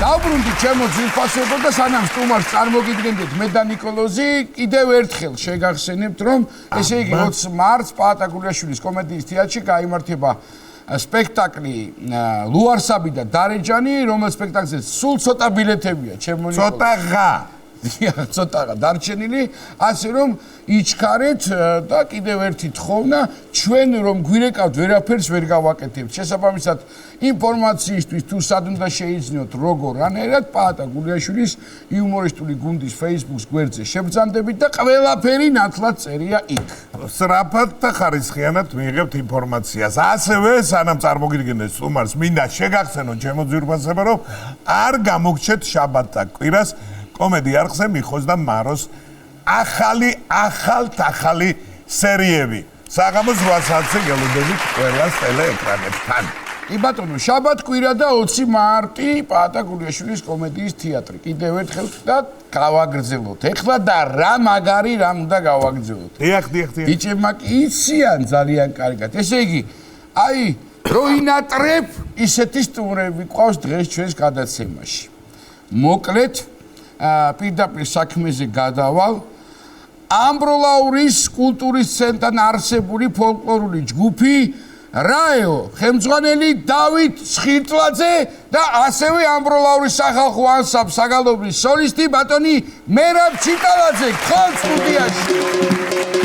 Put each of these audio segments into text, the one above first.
დაბრუნდი ჩემო ძვირფასებო და სანამ სტუმარს წარმოგიდგენდით მე და ნიკოლოზი კიდევ ერთხელ შეგახსენებთ რომ ესე იგი 20 მარტს პაატა გულიაშვილის კომედიის თეატრში გაიმართება სპექტაკლი ლუარსაბი და დარეჯანი რომელ სპექტაკლზე სულ ცოტა ბილეთებია ჩემო ნიკოლოზი ცოტაღა დარჩენილი ასე რომ იჩქარეთ და კიდევ ერთი თხოვნა ჩვენ რომ გვირეკავთ ვერაფერს ვერ გავაკეთებთ შესაბამისად ინფორმაციისთვის თუ სად უნდა შეიძინოთ როგორ რანაირად პაატა გულიაშვილის იუმორისტული გუნდის Facebook-ს გვერდზე შევბრძანდებით და ყველაფერი ნათლად წერია იქ სწრაფად და ხარისხიანად მიიღებთ ინფორმაციას ასევე სანამ წარმოგიდგენთ სტუმარს მინდა შეგახსენოთ ჩემო ძვირფასებო რომ არ გამოგჩეთ შაბათს და კვირას კომედი არხზე მიხოს და მაროს ახალი სერიები. საღამოს 8 საათზე გელოდებით ყველას ტელეეკრანებთან. კი ბატონო, შაბათ კვირა და 20 მარტი პაატა გულიაშვილის კომედიის თეატრი. კიდევ ერთხელ და გავაგრძელოთ. ეხლა და რა მაგარი რამ უნდა გავაგრძელოთ. დიახ. ბიჭებმა კი იციან ძალიან კარგად. ესე იგი, აი, რო ინატრებ ისეთი სტუმრები ყავს დღეს ჩვენს გადაცემაში. მოკლედ პირდაპირ საქმეზე გადავალ ამბროლაურის კულტურის ცენტრთან არსებული ფოლკლორული ჯგუფი რაეო ხელმძღვანელი დავით სხირტლაძე და ასევე ამბროლაურის სახალხო ანსამბლის საგალობლის სოლისტი ბატონი მერაბ ჩიტალაძე გხოლ სტუდიაში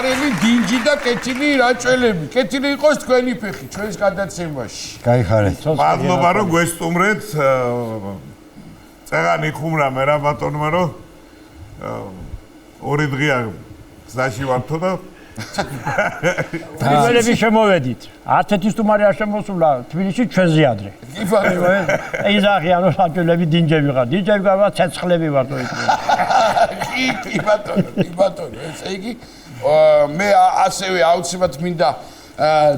საყვარელი დინჯი და კეთილი რაჭველები. კეთილი იყოს თქვენი ფეხი ჩვენს გადაცემაში. გაიხარეთ. მადლობა რომ გვესტუმრეთ. წეგანი ხუმრა მე რა ბატონმა რომ ორი დღეა გზაში ვართო და პრიმერები შემოვედით. 11 სტუმარი არ შემოსულა თბილისში ჩვენზე ადრე. კი ბატონო. ეიზახიან რომ რაჭველები დინჯები ვარ. დინჯები ვარ ცეცხლები ვარ თო იქ. კი ბატონო. ესე იგი მე ასევე აუცილებლად მინდა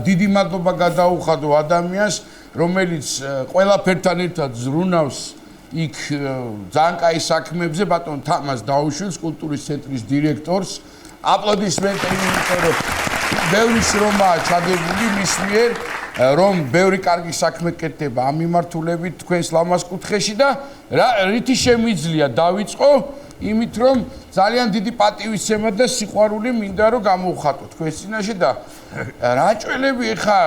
დიდი მადლობა გადაუხადო ადამიანს, რომელიც ყველაფერთან ერთად ზრუნავს იქ ძალიან კაი საქმეებზე, ბატონ თამაზ დაუშვილს, კულტურის ცენტრის დირექტორს. აპლოდისმენტები, იმიტომ რომ ბევრი შრომაა ჩადებული მის მიერ, რომ ბევრი კარგი საქმე კეთდება ამ მიმართულებით თქვენს ლამაზ კუთხეში და რითი შემიძლია დავიწყო იმით რომ ძალიან დიდი პატივისცემა და სიყვარული მინდა რომ გამოვხატო თქვენს წინაშე და რაჭველები ხა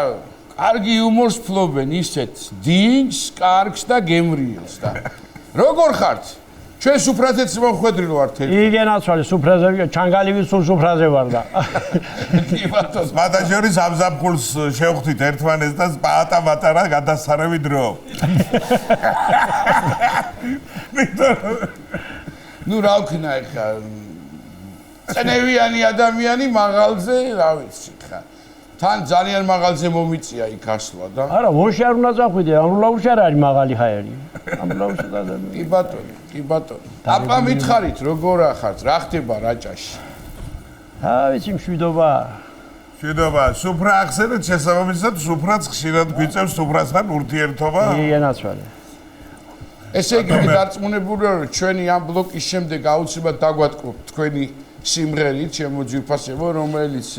კარგი იუმორს ფლობენ ისეთ დინჯს, კარგს და გემრიელს და როგორ ხართ? ჩვენ სუფრაზეც მომხვედრილ ვართ ერთი. იგენაცვალე სუფრაზე, ჩანგალივი სულ სუფრაზე ვარ და. კი ბატონო, მადაჟორის ამზაფხულს შევხვდით ერთმანეთს და პაატა მატარა გადასარევი დრო. ნუ რა ვქნა ეხა წნევიანი ადამიანი მაღალზე რა ვიცი ხა თან ძალიან მაღალზე მომიწია იქ ასვლა და არა ვონში არ უნდა წახვიდე ამბროლაურში არ არის მაღალი ჰაერი ამბროლაურში და კი ბატონო აპა მითხარით როგორ ახართ რა ხდება რაჭაში ვიცი მშვიდობა სუფრა ახსენეთ შესაბამისად სუფრაც ხშირად გვიწევს სუფრასთან ურთიერთობა იგენაცვალე ესე იგი დარწმუნებულია რომ ჩვენი ამ ბლოკის შემდეგ აუცილებლად დაგვატკბოთ თქვენი სიმღერით ჩემო ძვირფასებო რომელიც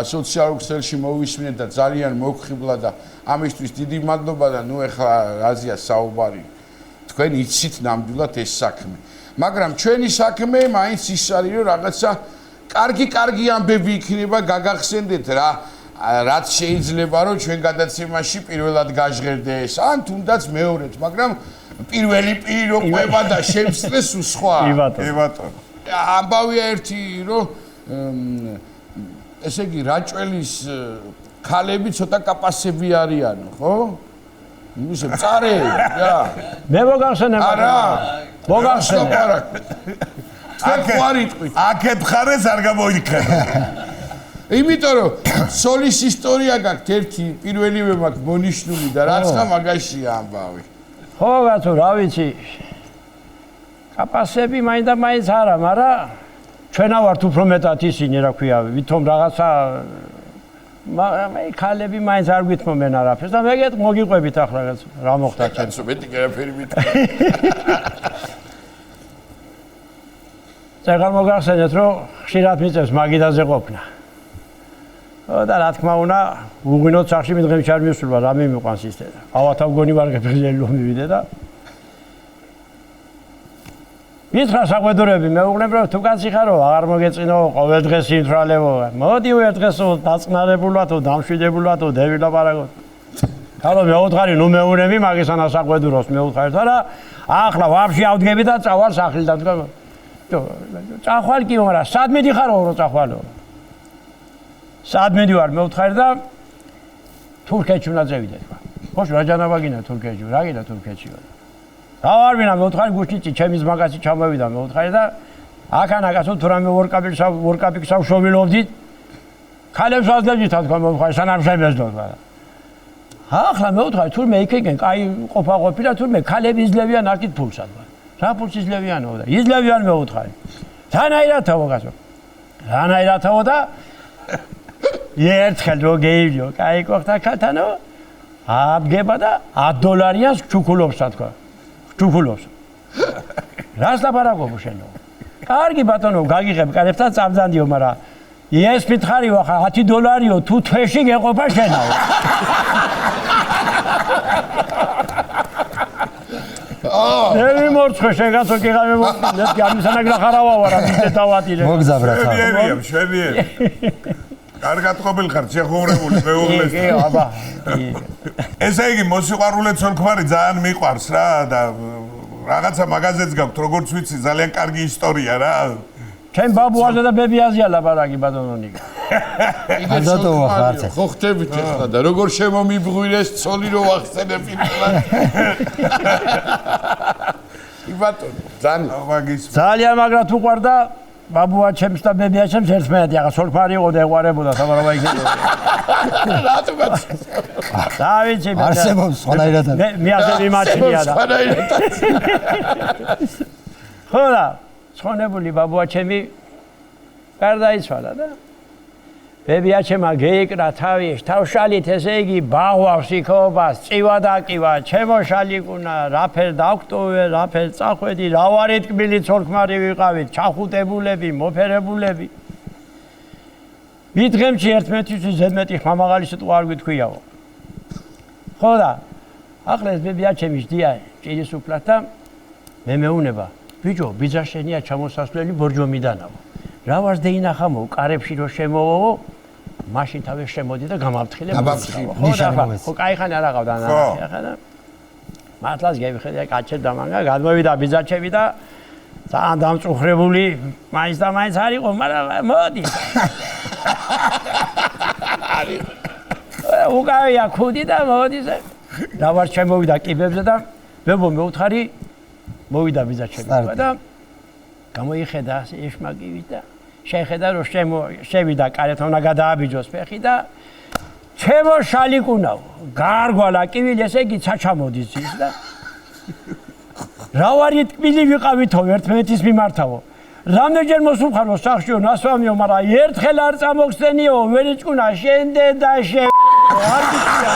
სოციალურ ქსელში მოვისმინეთ და ძალიან მოგხიბლა და ამისთვის დიდი მადლობა და ნუ ეხლა რაზეა საუბარი თქვენ იცით ნამდვილად ეს საქმე მაგრამ ჩვენი საქმე მაინც ის არის რომ რაღაცა კარგი ამბები იქნება გაგახსენდეთ რაც შეიძლება რომ ჩვენ გადაცემაში პირველად გაჟღერდეს ან თუნდაც მეორედ მაგრამ პირველი პირო ყვება და შემსწრეს სხვა კი ბატონო ამბავია ერთი რომ ესე იგი რაჭველის ქალები ცოტა კაპასები არიანო ხო? ისე მწარე რა მე მოგახსენებ არა მოგახსენებ აქეთ ხარეს არ გამოიქნა იმიტომ რომ სოლის ისტორია გაქვთ ერთი პირველივე მაქვს მონიშნული და რაცა მაგაშია ამბავი ხო ბატონო რა ვიცი კაპასები მაინც და მაინც არა მაგრამ ჩვენა ვართ უფრო მეტად ისინი რა ქვია ვითომ რაღაცა ქალები მაინც არ გვითმობენ არაფერს და მეგეთ მოგიყვებით ახლა რა მოხდა ჩემს. კაცო მეტი გერაფერი მითხრა. წეგარ მოგახსენეთ რომ ხშირად მიწევს მაგიდაზე ყოფნა. და რა თქმა უნდა უღვინოთ სახში მე დღემ չარ მისულვა რა მიმიყვანს ის და ავათავ გონი ვარ გეფრიელი რომ მივიდე და მითხრა საყვედურები მეუბნებ რომ თუ კაცი ხარო აღარ მოგეწინო ყოველ დღეს იმთვალებო მოდი ერთ დღესო დაწნარებულათო დამშვიდებულათო დევილაპარაკოთ ხარო მეუთხარი ნუ მეუნები მაგისანა საყვედუროს მეუთხარი და ახლა ვაფშე ავდგები და წავალ სახლიდან წახვალ კი მაგრამ სად მიდიხარო რომ წახვალო სად მიდივარ მეუთხარი და თურქეთში უნდა წევიდე თქვა ხო რა ჯანაბა გინდა თურქეთში რა გინდა თურქეთში რა არ ვინა მეუთხარი გუშინი ჩემის მაგასი ჩამოვიდა მეუთხარი და აქანაკასო თუ რამე ვორკაპიკს ავშოვილობდით ქალებს ვაძლებდით თქვა მეუთხარი სანამ შემეძლო თქვა ახლა მეუთხარი თურმე იქიდან კაი ყოფა-ყოფი და თურმე ქალები იძლევიან აქეთ ფულსა თქვა რა ფულს იძლევიანო და იძლევიან მეუთხარი თანაირათაო გასო თანაირათაო და ერთხელ რო გეივლიო კაი ყოფთა ქათანო აბგება და $10 ჩუქულობს თქვა ჩუქულობს რას ლაპარაკობ შენო კარგი ბატონო გაგიღებ კაცებთან წამძანდიო მაგრამ ეს მითხარიო ხა $10 თუ თვეში გეყოფა შენაო ნელი მორცხე შეგაცო კიღავე მოკლედ გამისანაგრა ხარავა ვარა მიდე დავატირე მოგზავრა ხა შვენიერი კარგად ყოფილ ხარ შეხუმრებული მეუღლეს კი აბა ესე იგი მოსიყვარულე ცოლ-ქმარი ძალიან მიყვარს რა და რაღაცა მაგაზეც გაქვთ როგორც ვიცი ძალიან კარგი ისტორია რა ჩემ ბაბუაზე და ბებიაზეა ლაპარაკი ბატონო ნიკა აზატოვა ხარცე ხო ხდებით ახლა და როგორ შემომიბრუნეს ცოლი რო ვახსენებ პირველად ბატონო ძალიან მაგრად უყვარდა ბაბუა ჩემს და ბებია ჩემს ერთმანეთი ახლა სოლფარი იყო და ეყარებოდა თამარობა იქნება რატო კაც დავიცი არსებობს სხვანაირად მე ასე მიმაჩნია და ხო და ცხონებული ბაბუა ჩემი გარდაიცვალა და ბებია ჩემა გეიკრა თავშალით ესე იგი ბაღვავს იქობას წივა დაკივა ჩემო შალიკუნა რაფერ დაგტოვე რაფერ წახვედი რა ვარი ტკბილი ცოლ-ქმარი ვიყავით ჩახუტებულები მოფერებულები მითხემში ერთმეტისთვის ზედმეტი ხმამაღალი სიტყვა არ გითქვიაო ხო და ახლა ეს ბებია ჩემი ჯდია ჭირის უფლად და მე მეუნება ბიჭო ბიძა შენია ჩამოსასვლელი ბორჯომიდანაო რა ვარ დეინახამო კარებში რო შემოვო მაშინ თავი შემოდი და გამავთხილე ხო кайხანი არ აღავდა ახლა და მართლაც გევიხედე კაჩე დამანგა გადმოვიდა ბიძაჩები და ძალიან დამწუხრებული მაინც და მაინც არ იყო მაგრამ მოდი უკავია ქუდი და მოდი და ვარ შემოვიდა კიბებზე და ბებო მეუთხარი მოვიდა ბიძაჩები და გამოიხედა ეშმაკივით და შეხედა რომ შევიდა კარეთთან უნდა გადააბიჯოს ფეხი და ჩემო შალიკუნაო გარგვალა კივილი ესე იგი ჩაჩამოდის ის და რა ვარი ტკბილი ვიყავითო ერთმანეთის მიმართავო რამდენჯერ მოსუხარო სახშიო ნასვამიო მაგრამ ერთხელ არ წამოგხსენიო ვერიჭკუნა შენდე და შე არ გიქია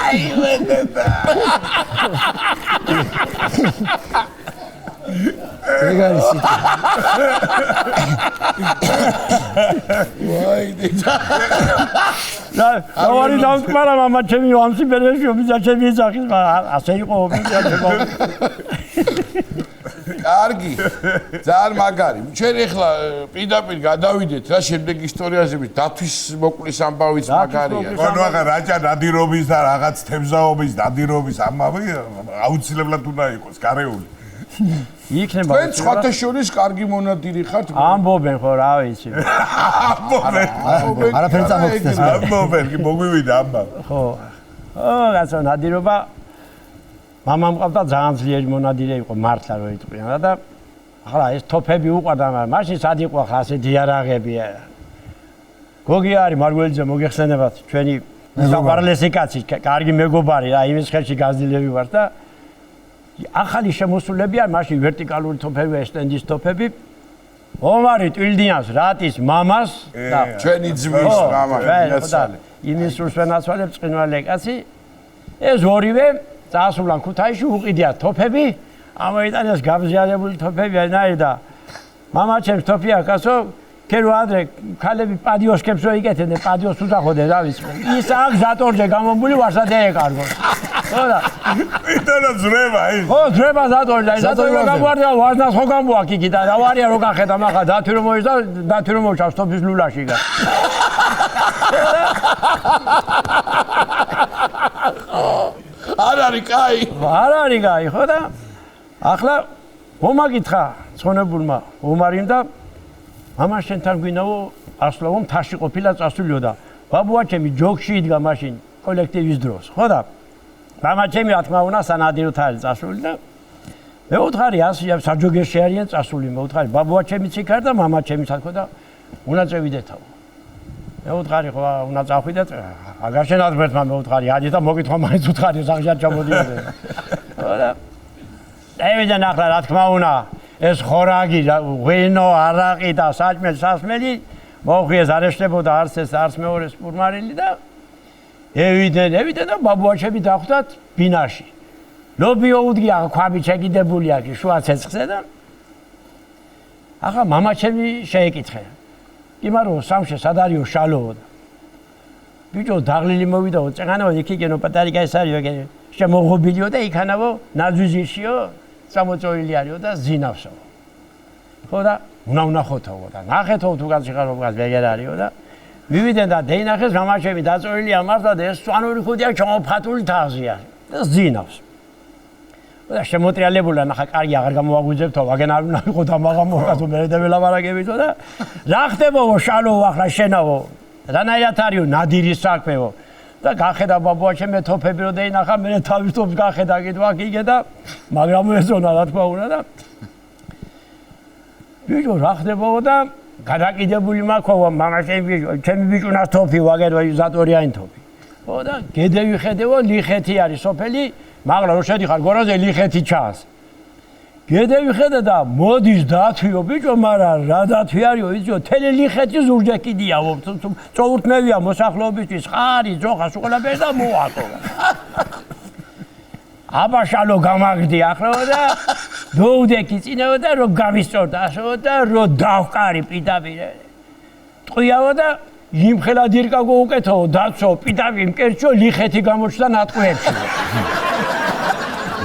აი ვენდა ეგარი სიტყვა ვაი დედა რა ვარი დამკმარა მამა ჩემი ამსი ბერეშო ბიძა ჩემი ძახის ასე იყო ბიძა ჩემო კარგი ძალიან მაგარი ჩვენ ახლა პირდაპირ გადავიდეთ რა შემდეგ ისტორიაზე დათვის მოკლის ამბავიც მაგარია ხო ახლა რაჭა ნადირობის და რაღაც თემზაობის ნადირობის ამბავი აუცილებლად უნდა იყოს გარეული იქნება თქვენ სხვათა შორის კარგი მონადირი ხართ ამბობენ ხო რა ვიცი არაფერი წამოგხსნეს ამბობენ კი მოგვივიდა ამბავი ხო რაღაცა ნადირობა მამამ ყავდა ძალიან ძლიერი მონადირე იყო მართლა რო იტყვიან და ახლა ეს თოფები უყვარდა მაგრამ მაშინ სად იყო ახლა ასეთი იარაღები გოგი არის მარგველიძე მოგეხსენებათ ჩვენი საყვარლესი კაცი კარგი მეგობარი რა იმის ხელში გაზრდილები ვარ და ახალი შემოსულები არ მაშინ ვერტიკალური თოფები ესტენდის თოფები ომარი ტვილდიანს რატის მამას და ჩვენი ძმის მამა ნაცვალე იმის სულს ვენაცვალებ წინვალე კაცი ეს ორივე წასულან ქუთაისში უყიდიათ თოფები ამოიტანეს გამზიარებული თოფები არნაირი და მამა ჩემს თოფია კაცო ქერო ადრე ქალები პადიოსკებს რო იკეთებდნენ პადიოს უძახოდნენ რა ვიცი ის აქ ზატორჯე გამომბული ვარსად ეეკარგოს ხო და იტანა ძრება ის ხო ძრება ზატორჯე ზატორი გაგვარდა ვარდას ხო გამოაკ იგი და რა ვარია რო გახედა მახა დათვი რომ მოიშ და დათვი რომ მოჩავს თოფის ლულაში გა არ არის კაი არ არის კაი ხო და ახლა მომაკითხა ცხონებულმა ომარიმ და მამა შენთან გვინაო ასლავო მთაში ყოფილა წასულიო და ბაბუა ჩემი ჯოგში იდგა მაშინ კოლექტივის დროს ხო და მამა ჩემი რა თქმა უნდა სანადიროთ არის წასული და მე უთხარი ასია საჯოგერში არიან წასული მე უთხარი ბაბუა ჩემიც იქ არის და მამა ჩემიც აქ და უნდა წევიდეთაო მე უთხარი ხო უნდა წავხვიდეთ აგარ შენადბერთმა მე უთხარი ადი და მოგითხო მაინც უთხარი სახშად ჩამოდიოდნენ ხო და დავიდან ახლა რა თქმა უნდა ეს ხორაგი ღვინო არაყი და საჭმელი სასმელი მოხიეს არ ეშლებოდა არც ეს არც მეორე სპურმარილი და ევიდენ და ბაბუაჩები დახვდათ ბინაში ლობიო უდგია ქვაბი შეგიდებულია კი შუა ცეცხლზე და ახლა მამაჩემი შეეკითხე კი მარო სამშე სად არისო შალოო ბიჭო დაღლილი მოვიდაო წეგანაო იქიგენო პატარიკა ეს არისო შემოღობილიო და იქანავო ნაძვიზიშიო სამოწოილი არისო და ზინავსო ხო და უნახოთაო და ნახეთო თუ განსიხარობგას ვეგერ არისო და მივიდენ და დეინახეს მამაჩემი დაწოილია მართლა და ეს სვანური ხუდია ჩამოფათული თაღზია და ზინავს და შემოტრიალებულა ნახა კარგი აღარ გამოაგვიძებთო ვაგენ არ უნდა იყო და მაღამ მოკაცო მე და ველაპარაკებითო და რა ხდებაო შალოო ახლა შენაო რანაირად არისო ნადირის საქმეო და გახედა ბაბუაჩემ თოფები რო დეინახა მე თავის თოფს გახედა კიდევ აქ იგე და მაგრამ ესონა რა თქმა უნდა და ბიჭო რა ხდებაო და გადაკიდებული მაქვს მამაჩემი ჩემი ბიჭუნას თოფი ვაგერო ზატორიანი თოფი ხო და გედევი ხედევო ლიხეთი არის სოფელი მაგრამ რო შედიხარ გორაზე ლიხეთი ჩანს გედევი ხედა და მოდის დათვიო ბიჭო მაგრამ რა დათვი არისო იციო თელი ლიხეთი ზურჯეკიდიაო წოურთმევია მოსახლეობისთვის ხარი ძოხა სულაბერს და მოაკო აბაშალო გამაგდი ახლა და დოუდეკი წინაო და რო გამისწორდა ასო და რო დავყარი პიდაპირე ტყვიაო და იმხელა დირკაგო უკეთო დაცო პიდაპირ მკერჩო ლიხეთი გამოჩნდა ნატყვიებში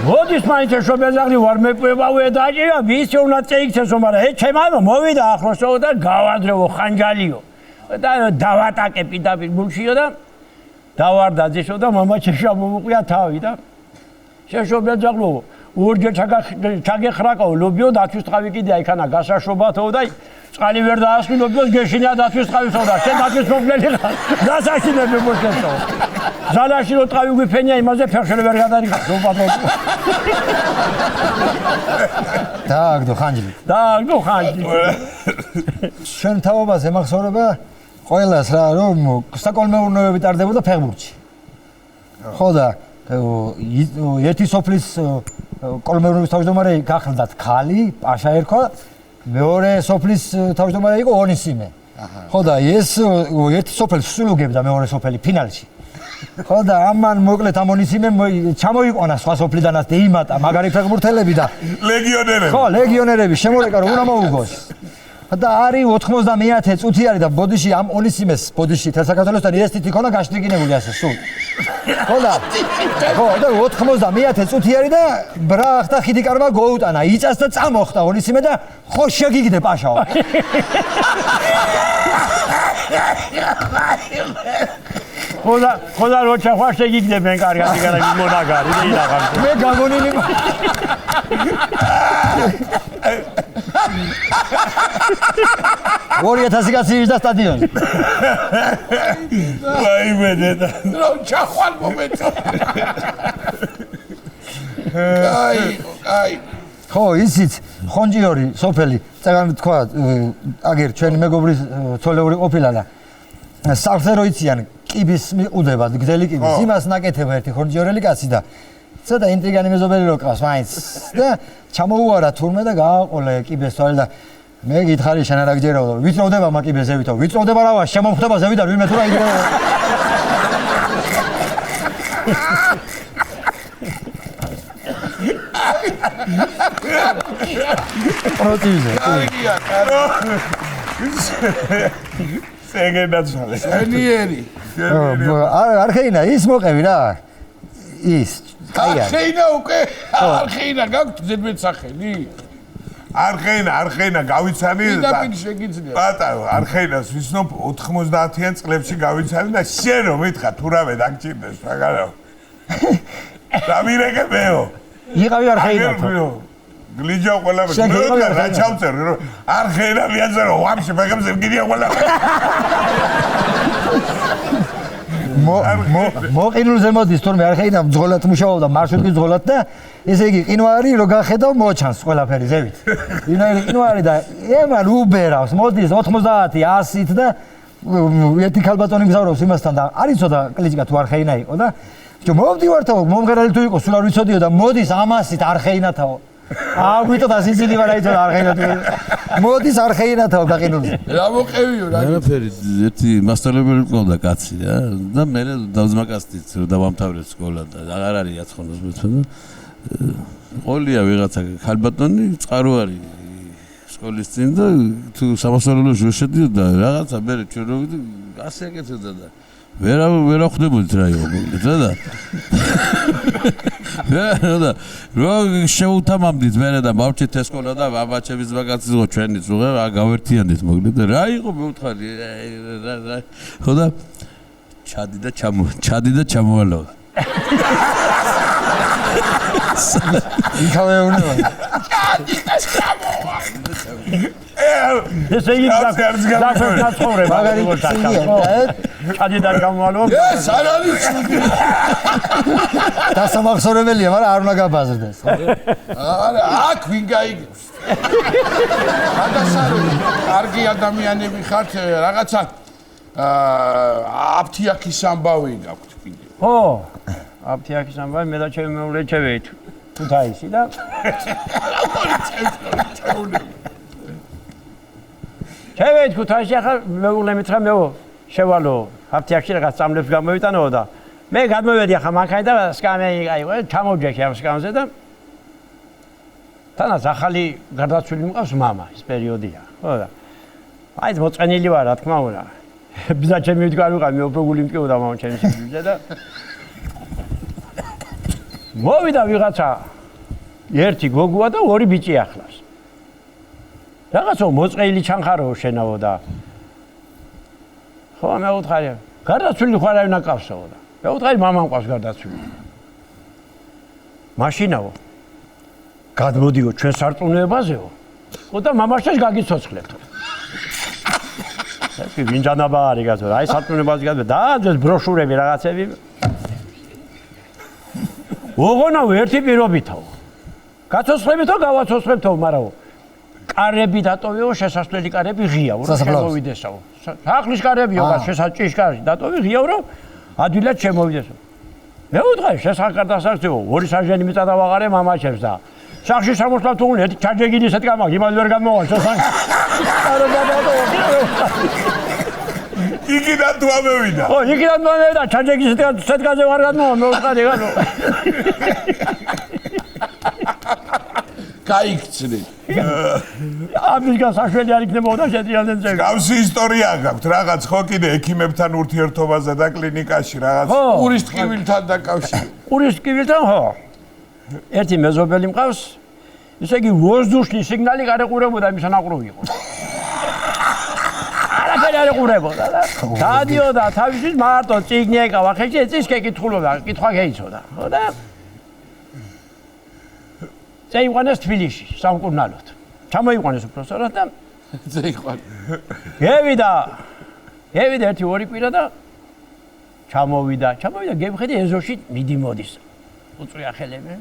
მოდის მაინც შობეზაღლი ვარ მეკვებავე დაჭირა ვის უნდა წეიქცესო მაგრამ ე ჩემო მოვიდა ახლოსო და გავადრევო ხანჯალიო და დავატაკე პიდაპირ გულშიო და დავარდაძეშო და მამაჩეშა მომუყვია თავი და შეშობეზაღლო ორჯერ ჩაგეხრაკო ლობიო დაცვის თავი კიდე აიქანა გასაშობათო და წყალი ვერ დაასრულებიო გეშინია დაცვის თავისო და შენ დაცვის მომგლელი ხარ გასაშინები მოსკეთო ზალაში რო ტყავი გვიფენია იმაზე ფერხელი ვერ გადარიგა ზობათო დააგდო ხანჯლი შენ თავობაზე მახსოვრება ყველას რა რომ საკოლმეურნეობები ტარდებოდა ფეხბურთში ხო და ერთი სოფლის კოლმეურნეობის თავმჯდომარე გახლდათ ქალი პაშა ერქვა მეორე სოფლის თავმჯდომარე იყო ონისიმე ხო და ეს ერთი სოფელი სულუგებდა მეორე სოფელი ფინალში ხო და ამან მოკლედ ამ ონისიმემ ჩამოიყვანა სხვა სოფლიდანაც დეიმატა მაგარი ფეხბურთელები და ლეგიონერები ხო ლეგიონერები შემორეკა რომ უნდა მოუგოს და არის 90-ე წუთი არის და ბოდიში ამ ონისიმეს ბოდიში თელსაკათოლოსთან ეს თითი ქონა გაშტრიგინებული ასე სულ ხო და 90-ე წუთი არის და ბრახტა ხიდიკარმა გოუტანა იწას და წამოხტა ონისიმე და ხო შეგიგდე პაშაო ხოდა როჩა ხო შეგიგდებენ კარგად იგარაგი მონაგარი და ილაღარ მე გაგონილი 2000 კაცი ის და სტადიონი ვაიმე და რომ ჩახვალ მომეწო აი ხო ისიც ხონჯიორი სოფელი წეგან თქვა აგერ ჩვენი მეგობრის ცოლეული ყოფილა და სახლზე რო იციან კიბის მიყუდება გძელი კიბის იმას ნაკეთება ერთი ხონჯიორელი კაცი და ცოტა ინტრიგანი მეზობელი რო ყავს მაინც და ჩამოუარა თურმე და გააყოლე კიბეს თვალე და მე გითხარი შენ არა გჯერაო ვიწროვდება მაკიბე ზევითო ვიწროვდება რა შემომხვდება ზევიდან ვინმე თუ რა იგრევა პროტივზე ეგენაცვალე ენიერი არხეინა ის მოყევი რა ის კაია არხეინა უკვე არხეინა გაქვთ ძებეთ სახელი არხეინა გავიცანი პირდაპირ შეგიძლია ბატონო არხეინას ვიცნობ 90-იან წლებში გავიცანი და შენ რომ მითხა თუ რავე დაგჭირდეს მაგარო დამირეკებეო იყავი არხეინა გლიჯა ყველა მე რა ჩავწერე რომ არხეინა მიაწერო ვამში მაგამზე გიდია ყველა მოყინულზე მოდის თორმე არხეინა მძღოლად მუშაობდა მარშრუტის მძღოლად და ესე იგი ყინვარი რო გახედავ მოჩანს ყველაფერი ზევით ვინაირი ყინვარი და ემან უბერავს მოდის 90 100-ით და ერთი ქალბატონი გზავრობს იმასთან და არის ცოტა კლიჭკა თუ არხეინა იყო და მოვდივართავ მომღერალი თუ იყო სულ არ ვიცოდიო და მოდის ამასით არხეინათაო აგვიტო და სიცილი ვარა იცოდა არხეინა თუ მოდის არხეინათაო გაყინულზე რა მოყევიო რა არაფერი ერთი მასწავლებელი მყავდა კაცი რა და მე დავზმაკასდით რომ დავამთავრე სკოლა და აღარ არის აცხონოს მეცო და ყოლია ვიღაცა ქალბატონი წყარო არის სკოლის წინ და თუ სამასწავლებლოში შედიოდა რაღაცა მე ჩვენ რო ასე ეკეთებდა და ვერა ხვდებოდით რა იყო მოკლედ და რო შეუთამამდით მე და მოვჭით ეს სკოლა და ბაბაჩების ბაგაცი იყო ჩვენიც უღე გავერთიანდით მოკლედ და რა იყო მეუთხარი ხო და ჩადი და ჩამოვალო იქავე უნება ესე იგი გასწორე მაგარი ჩადიდან გამვალო ეს არ არის დასამახსოვრებელია მაგრამ არ უნდა გაბაზრდეს არა აქ ვინ გაიგებს გადასარევი კარგი ადამიანები ხართ რაღაცა აფთიაქის ამბავი გაქვთ კიდე ხო აფთიაქის ამბავი მე და ჩემი მეუღლე ჩევით თუთაისი და ჩევით თუთაისი ახლა მეუღლე მითხრა მეო შევალო აფთიაქში რაღაც წამლებს გამოვიტანო და მე გადმოვედი ახლა მანქანით და სკამე აიღო ჩამოვჯექი ამ სკამზე და თანაც ახალი გარდაცვლილი მყავს მამა ეს პერიოდია ხო და აი მოწყენილი ვარ რა თქმა უნდა ბიზა ჩემი ვიდგარ ვიყავ მე უფრო გული მტკიოდა მამა ჩემი სიძულზე და მოვიდა ვიღაცა ერთი გოგოა და ორი ბიჭი ახლავს რაღაცა მოწყეილი ჩანხარო შენაო და ხო მე უთხარი გარდაცვლილი ხარ არავინ აკავსაო და მე უთხარი მამამ ყავს გარდაცვლილი მაშინაო გადმოდიო ჩვენ სარწმუნოებაზეო ხო და მამაშვილს გაგიცოცხლებთ ეს ვინჯანაბა არის გასო აი სარწმუნოებაზე გადმე და ეს ბროშურები რაღაცები ოღონდ ერთი პირობითაო გაცოცხლებითო გავაცოცხლებთო მარაო კარები დატოვეო შესასვლელი კარები ღიაო რომ შემოვიდესაო სახლის კარებიო შესაჭრის კარი დატოვე ღიაო რომ ადვილად შემოვიდესო მე ვუთხარი შესახკარდასარწეო ორი საჟენი მიწადა ვაღარე მამაჩებს და სახში სამოსლავ თუ ერთი ჩარჯეგილი ისეთ გამაგი იმად ვერ გამოვა შესახკარ იქიდან თუ ამევიდა ო იქიდან თუ ამევიდა ჩარჯეგილი ისეთგაზე ვარ გამოვა მე ვუთხარი განო გაიქცნე ამის გასაშველი არ იქნებოდა შეძიალდნენ ძები გავსი ისტორია გაქვთ რაღაც ხო კიდე ექიმებთან ურთიერთობაზე და კლინიკაში რაღაც ურის ტკივილთან დაკავშირებით ურის ტკივილთან ხო ერთი მეზობელი მყავს ისე იგი ვოზდუშნი სიგნალი არ ეყურებოდა იმის ანაყრუვი იყო არაფერი არ ეყურებოდა და დადიოდა თავისთვის მარტო წიგნი ეკავა ხელში ეწის კითხულობდა კითხვა შეიცოდა ხო და წაიყვანეს თბილისში სამკურნალოდ ჩამოიყვანეს უпроსორად და წაიყვანე გევიდა ერთი ორი კვირა და ჩამოვიდა გემხედი ეზოში მიდი მოდის უწვია ხელები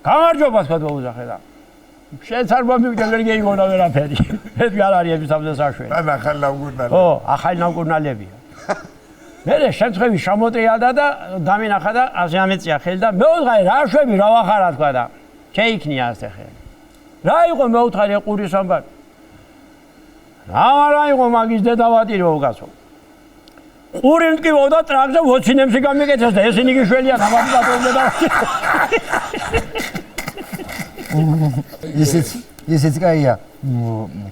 გამარჯობა თქვა უზახე და შენც არ მომიგდა ვერ გეიგონა ვერაფერი ეს არ არის ეს სამზე საშველი და ახალ ნამკურნალები ხო ახალ ნამკურნალებია მე შემთხვევი შემოტრიალდა და დამინახა და ასე ამეწია ხელი და მე ვუდგარი რა შვები რა ვახარა თქვა და შეიქნია ასე ხელი რა იყო მე ვუთხარი ყურის ამბავი რა იყო მაგის დედავატი რო უკაცო. ყური მტკივოდა ტრაქზე ვოცინემში გამიკეთეს და ესენი გიშველია ნაბადი დადოვდა. ისიც კაია.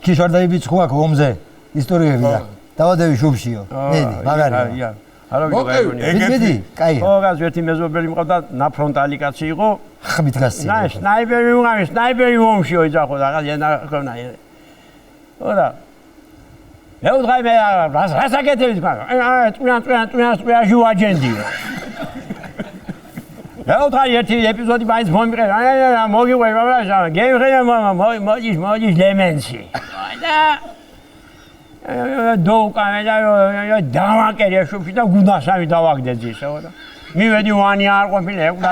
ქიშვარდაიბიც ხო აქ ომზე ისტორიები და დავადები შუბშიო. მედი, მაგარია. არა მედი, კაია. ხო, გას ერთი მეზობელი მყავდა ნაფრონტალი კაცი იყო. ხმით გასცი. სნაიპერი მომშიო იძახო და რაღაც ენა ქონა. ოდა მე უთხარი მე რასაკეთებს თქვა წვიან ჟუაჯენდიო მე უთხარი ერთი ეპიზოდი მაინც მომიყრე მოგიყვება რა გეიმხელა მოდის ლემენსი და დოუკამედა დავაკერია შუბში და გუნდასამი დავაგდე ძისო და მივედი ვანი არ ყოფილი ეკდა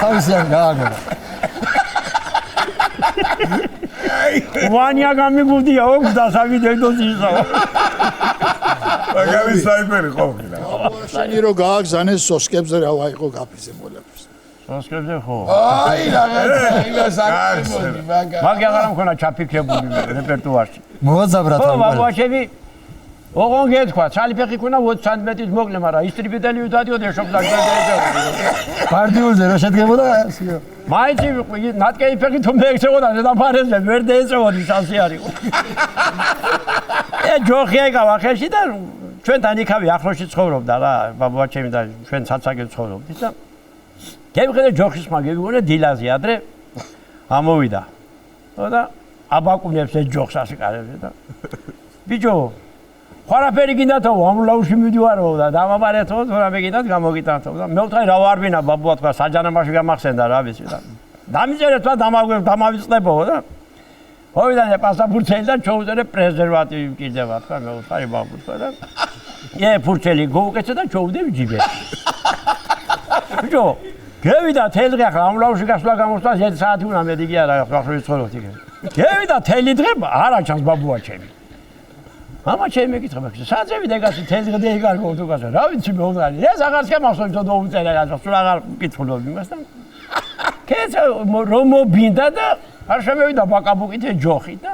თავისიან გააგო ვანია გამიგუდია გუნდასამი დედოზისო მაგარი საიპერი ყოფილა შენი რო გააგზავნეს სოსკებზე რა ვაიყო გაფიზე მოლებს სოსკებზე ხო აი რა საკუთრებული მაგ აღარ მქონა ჩაფიქრებული რეპერტუარში მოაძაბრა ხო ბაბუაჩები ოღონ გეთქვა ცალიფეხი ქონა 20 სანტიმეტრის მოკლე მაგრამ ისტრიბიტელი უდადიოდა შოკდა გერდეზე პარდიულზე რა შედგებოდა ასიო მაინც ნატკეი ფეხი თუ მეექცეოდა ზედაფარებზე ვერ დაეწევოდი შანსი არისო ჯოხი ეკავა ხელში და ჩვენთან იქავი ახლოში ცხოვრობდა რა ბაბუაჩემი და ჩვენ ცაცაგე ცხოვრობდით და გემხედე ჯოხის მაგებიგონე დილაზე ადრე ამოვიდა და აბაკუნებს ეს ჯოხს ასიკარებს და ბიჭო ხარაფერი გინდათო ამლაუში მიდივარო და დამაბარეთო რა მეგინდათ გამოგიტანთო და მე ვთქვი რა ვარბინა ბაბუა თქვა საჯანამაში გამახსენდა რა ვიცი და დამიწერეთ და დამავიწყდებო და მოვიდა პასაპორტელი და ჩოუწერე პრეზერვატივი კიდევა თქვა მე ვთქვი ბაბუა და ფურჩელი გოუკეცე და ჩოუდები ჯიბეში ბიჭო გევიდა თელდღე ახლა ამლაუში გასვლა გამოსვლა 1 საათი უნდა მედი კი არა ახლა ცხოვრობთ იქ გევიდა თელი დღე არა ჩანს ბაბუაჩემი მამა ჩემი მეკითხება საძები დეგასი თელი დღე იგარგო თუ გასა რა ვიცი მე უნდა ეს აღარ შემახსოვს თო დაუწერა გასა სულ აღარ მკითხულობ იმას და კეცა რომ მობინდა და არ შემევიდა ბაკაბუკით ჯოხი და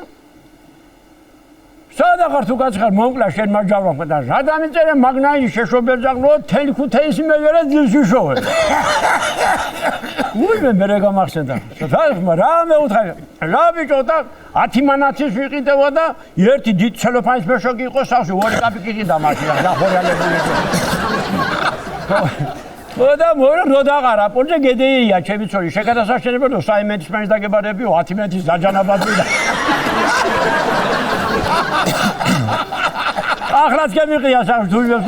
სადაღარ თუ გაცხარ მომკლა შენ მაჯავრამ და რა დამიწერე მაგნაიში შეშობერჯაღლო თელი ქუთეისი მევერე ძილშიშოვე უიმე მე გამახსენდა რა მე უთხარი რა ბიჭო და 10 მანათის ვიყიდება და ერთი დიდ ცელოფანის მეშოკი იყო სავსე ორი კაპიკი ყიდა მაშინ რა ხორიალებული და მორა როდაღარა პონჯე გედეია ჩემი ცოლი შეგადასაშენებელო საიმენტის მაინც დაგებარებიო 10 მეტის დაჯანაბადები და ახლაც გემიყია სამშვილებს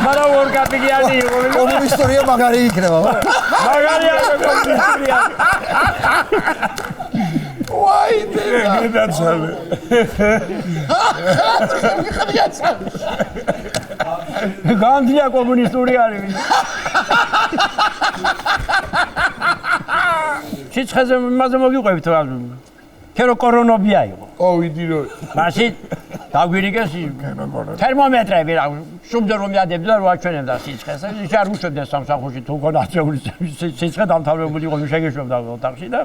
მაგრამ ორ კაპიკიანი იყო კომუნისტურია მაგარი იქნება მაგარია კომუნისტურია ვაი გედაცალე განდია კომუნისტური არის სიცხეზე მასე მოგიყვებით რა ქერო კორონობია იყო კოვიდი რო მაშინ დაგვირიგეს თერმომეტრები რა შუბზე რომ მიადებდა და როაჩვენებდა სიცხეს ის არ უშვებდნენ სამსახურში თუ ქონა აწეული სიცხე დამთავრებული იყო შეგეშვებდა ოთახში და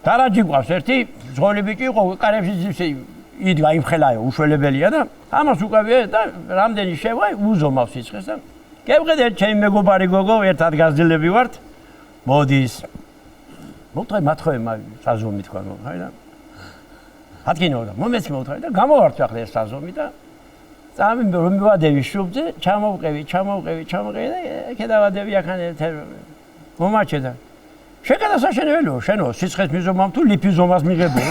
დარაჯი გვავს ერთი ზღოლი ბიჭი იყო კარებში იდგა იმხელაო უშველებელია და ამას უკავია და რამდენი შევა უზომავს სიცხეს და გებღედე ჩემი მეგობარი გოგო ერთად გაზრდილები ვართ მოდის მოვთხოვე მათხოვე საზომი თქვა ხაი და ათქინო და მომეც მოვთხოვე და გამოვართ ახლა ეს საზომი და წამი რომ მივადები შუბზე ჩამოვყევი და ეკედავადები ახან ერთ მომაჩე და შეგადასაშენებელო შენო სიცხეს მიზომამ თუ ლიფის ზომას მიღებო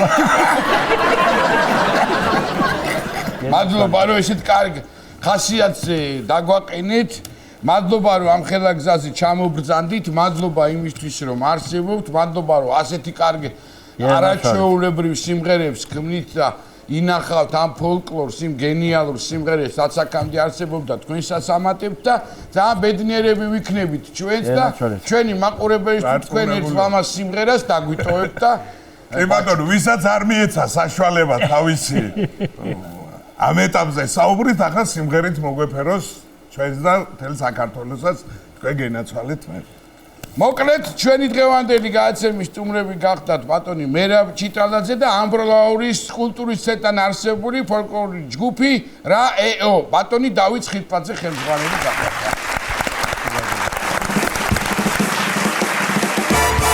მადლობა რომ ესეთ კარგი ხასიათზე დაგვაყენეთ მადლობა რომ ამ ხელაგზაზე ჩამობრძანდით მადლობა იმისთვის რომ არსებობთ მადლობა რომ ასეთი კარგი არაჩვეულებრივ სიმღერებს ქმნით და ინახავთ ამ ფოლკლორს იმ გენიალურ სიმღერებს რაც აქამდე არსებობდა თქვენსაც ამატებთ და ძალიან ბედნიერები ვიქნებით ჩვენც და ჩვენი მაყურებელი თქვენ ერთ ამას სიმღერას დაგვიტოვებთ და ბატონო ვისაც არ მიეცა საშუალება თავისი ამ ეტაპზე საუბრით ახლა სიმღერით მოგვეფეროს ჩვენს და მთელ საქართველოსაც თქვენ გენაცვალეთ მე მოკლედ ჩვენი დღევანდელი გადაცემის სტუმრები გახდათ ბატონი მერაბ ჩიტალაძე და ამბროლაურის კულტურის ცენტრთან არსებული ფოლკლორის ჯგუფი რა ეო ბატონი დავით ხილპაძე ხელმძღვანელი გახდათ